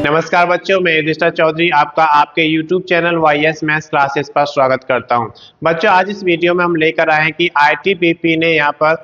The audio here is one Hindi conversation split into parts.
नमस्कार बच्चों, मैं युधिष्ठिर चौधरी आपका आपके YouTube channel YS maths classes पर स्वागत करता हूं। बच्चों, आज इस वीडियो में हम लेकर आए हैं कि ITBP ने यहां पर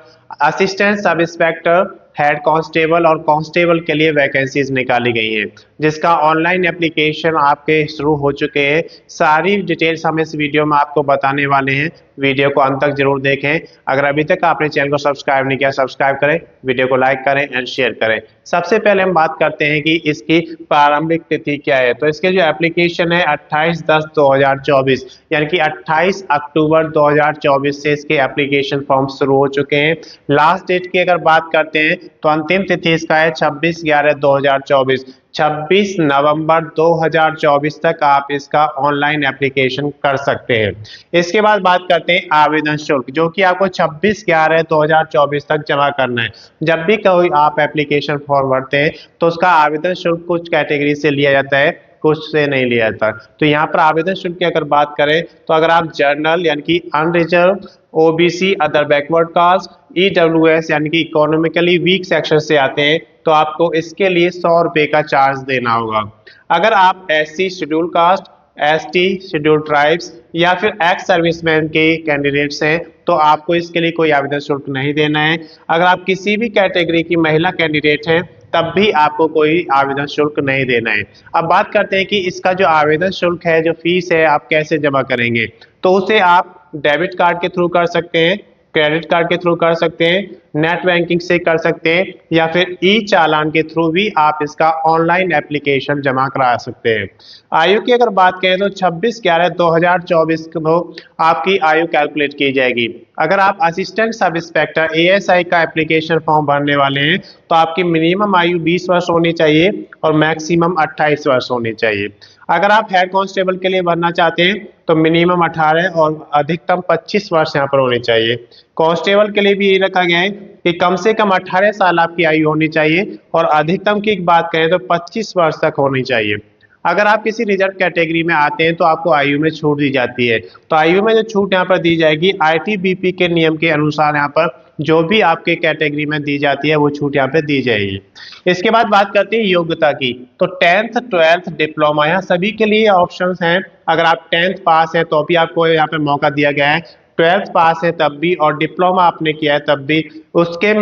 assistant sub inspector, head constable और कांस्टेबल के लिए वैकेंसीज निकाली गई हैं, जिसका ऑनलाइन एप्लीकेशन आपके शुरू हो चुके हैं। सारी डिटेल्स हम इस वीडियो में आपको बताने वाले हैं। वीडियो को अंत तक जरूर देखें। अगर अभी तक आपने चैनल को सब्सक्राइब नहीं किया, सब्सक्राइब करें, वीडियो को लाइक करें एंड शेयर करें। सबसे पहले हम बात करते हैं कि इसकी प्रारंभिक तिथि क्या है। तो इसके जो एप्लीकेशन है 28/10/2024 यानी कि 28 अक्टूबर 2024 से इसके एप्लीकेशन फॉर्म शुरू हो चुके हैं। लास्ट डेट की अगर बात करते हैं तो अंतिम तिथि इसका है 26/11/2024। 26 नवंबर 2024 तक आप इसका ऑनलाइन एप्लीकेशन कर सकते हैं। इसके बाद बात करते हैं आवेदन शुल्क, जो कि आपको 26/11/2024 तक जमा करना है। जब भी कोई आप एप्लीकेशन फॉर्म भरते हैं तो उसका आवेदन शुल्क कुछ कैटेगरी से लिया जाता है, कुछ से नहीं लिया जाता। तो यहाँ पर आवेदन शुल्क की अगर बात करें तो अगर आप जनरल यानी कि unreserved, OBC, other backward caste, EWS यानी कि इकोनॉमिकली वीक सेक्शन से आते हैं तो आपको इसके लिए 100 रुपये का चार्ज देना होगा। अगर आप SC schedule caste, ST schedule tribes या फिर एक्स सर्विसमैन के कैंडिडेट्स हैं तो आपको इसके लिए कोई आवेदन शुल्क नहीं देना है। अगर आप किसी भी कैटेगरी की महिला कैंडिडेट हैं तब भी आपको कोई आवेदन शुल्क नहीं देना है। अब बात करते हैं कि इसका जो आवेदन शुल्क है, जो फीस है, आप कैसे जमा करेंगे। तो उसे आप डेबिट कार्ड के थ्रू कर सकते हैं, क्रेडिट कार्ड के थ्रू कर सकते हैं, नेट बैंकिंग से कर सकते हैं या फिर ई चालान के थ्रू भी आप इसका ऑनलाइन एप्लीकेशन जमा करा सकते हैं। आयु की अगर बात करें तो 26/11/2024 को आपकी आयु कैलकुलेट की जाएगी। अगर आप असिस्टेंट सब इंस्पेक्टर ASI का एप्लीकेशन फॉर्म भरने वाले हैं तो आपकी मिनिमम आयु 20 वर्ष होनी चाहिए और मैक्सिमम 28 वर्ष होनी चाहिए। अगर आप हेड कांस्टेबल के लिए भरना चाहते हैं तो मिनिमम 18 और अधिकतम 25 वर्ष यहाँ पर होनी चाहिए। कांस्टेबल के लिए भी ये रखा गया है कि कम से कम 18 साल आपकी आयु होनी चाहिए और अधिकतम की बात करें तो 25 वर्ष तक होनी चाहिए। अगर आप किसी रिजर्व कैटेगरी में आते हैं तो आपको आयु में छूट दी जाती है। तो आयु में जो छूट यहाँ पर दी जाएगी ITBP के नियम के अनुसार यहाँ पर जो भी आपके कैटेगरी में दी जाती है वो छूट यहाँ पे दी जाएगी। इसके बाद बात करते हैं योग्यता की। तो 10th 12th डिप्लोमा यहाँ सभी के लिए ऑप्शंस हैं। अगर आप 10th पास है तो भी आपको यहाँ पे मौका दिया गया है, 12th पास है तब भी, और डिप्लोमा आपने किया है तब भी। उसके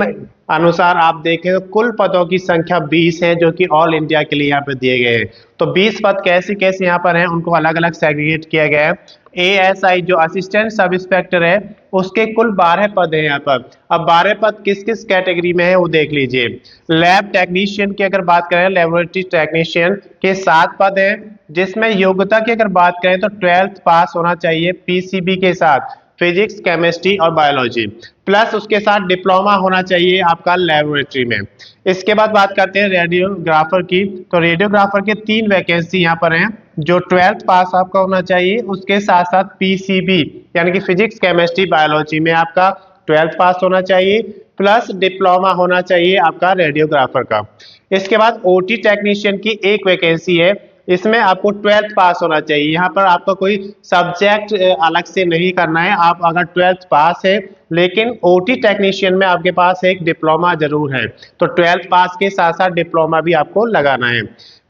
अनुसार आप देखें तो कुल पदों की संख्या 20 है जो कि ऑल इंडिया के लिए यहाँ पे दिए गए हैं। तो 20 पद कैसे कैसे यहाँ पर हैं उनको अलग अलग सेग्रीगेट किया गया है। ASI जो असिस्टेंट सब इंस्पेक्टर है उसके कुल 12 पद हैं यहाँ पर। अब 12 पद किस किस कैटेगरी में है वो देख लीजिए। लैब टेक्नीशियन की अगर बात करें, लेबोरेटरी टेक्नीशियन के 7 पद हैं, जिसमें योग्यता की अगर बात करें तो 12th पास होना चाहिए PCB के साथ, फिजिक्स, केमिस्ट्री और बायोलॉजी, प्लस उसके साथ डिप्लोमा होना चाहिए आपका लेबोरेटरी में। इसके बाद बात करते हैं रेडियोग्राफर की। तो रेडियोग्राफर के 3 वैकेंसी यहाँ पर हैं। जो 12th पास आपका होना चाहिए, उसके साथ साथ PCB यानी कि फिजिक्स, केमिस्ट्री, बायोलॉजी में आपका 12th पास होना चाहिए, प्लस डिप्लोमा होना चाहिए आपका रेडियोग्राफर का। इसके बाद OT टेक्नीशियन की 1 वैकेंसी है। इसमें आपको 12th पास होना चाहिए। यहाँ पर आपका कोई सब्जेक्ट अलग से नहीं करना है। आप अगर 12th पास है लेकिन OT टेक्नीशियन में आपके पास एक डिप्लोमा जरूर है, तो 12th पास के साथ साथ डिप्लोमा भी आपको लगाना है।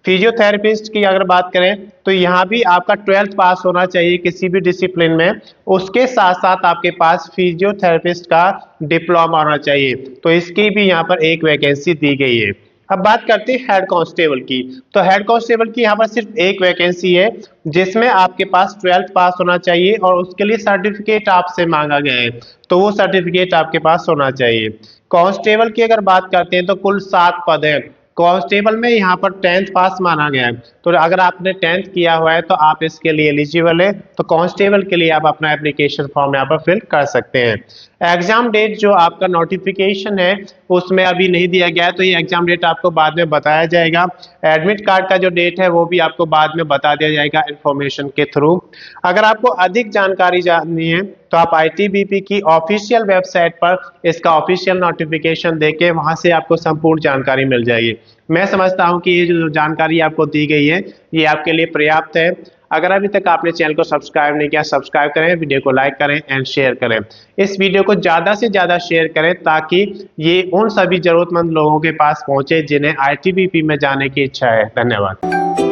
फिजियोथेरेपिस्ट की अगर बात करें तो यहाँ भी आपका 12th पास होना चाहिए किसी भी डिसिप्लिन में, उसके साथ साथ आपके पास फिजियोथेरेपिस्ट का डिप्लोमा होना चाहिए। तो इसकी भी यहाँ पर 1 वैकेंसी दी गई है। अब बात करते हैं हेड कांस्टेबल की। तो हेड कांस्टेबल की यहाँ पर सिर्फ 1 वैकेंसी है, जिसमें आपके पास 12th पास होना चाहिए और उसके लिए सर्टिफिकेट आपसे मांगा गया है, तो वो सर्टिफिकेट आपके पास होना चाहिए। कांस्टेबल की अगर बात करते हैं तो कुल 7 पद हैं। कांस्टेबल में यहाँ पर 10th पास माना गया है, तो अगर आपने 10th किया हुआ है तो आप इसके लिए एलिजिबल है। तो कांस्टेबल के लिए आप अपना एप्लीकेशन फॉर्म यहाँ पर फिल कर सकते हैं। एग्जाम डेट जो आपका नोटिफिकेशन है उसमें अभी नहीं दिया गया है, तो ये एग्जाम डेट आपको बाद में बताया जाएगा। एडमिट कार्ड का जो डेट है वो भी आपको बाद में बता दिया जाएगा इंफॉर्मेशन के थ्रू। अगर आपको अधिक जानकारी जाननी है तो आप ITBP की ऑफिशियल वेबसाइट पर इसका ऑफिशियल नोटिफिकेशन देके वहां से आपको संपूर्ण जानकारी मिल जाएगी। मैं समझता हूं कि ये जो जानकारी आपको दी गई है ये आपके लिए पर्याप्त है। अगर अभी तक आपने चैनल को सब्सक्राइब नहीं किया, सब्सक्राइब करें, वीडियो को लाइक करें एंड शेयर करें। इस वीडियो को ज़्यादा से ज़्यादा शेयर करें ताकि ये उन सभी ज़रूरतमंद लोगों के पास पहुंचे जिन्हें ITBP में जाने की इच्छा है। धन्यवाद।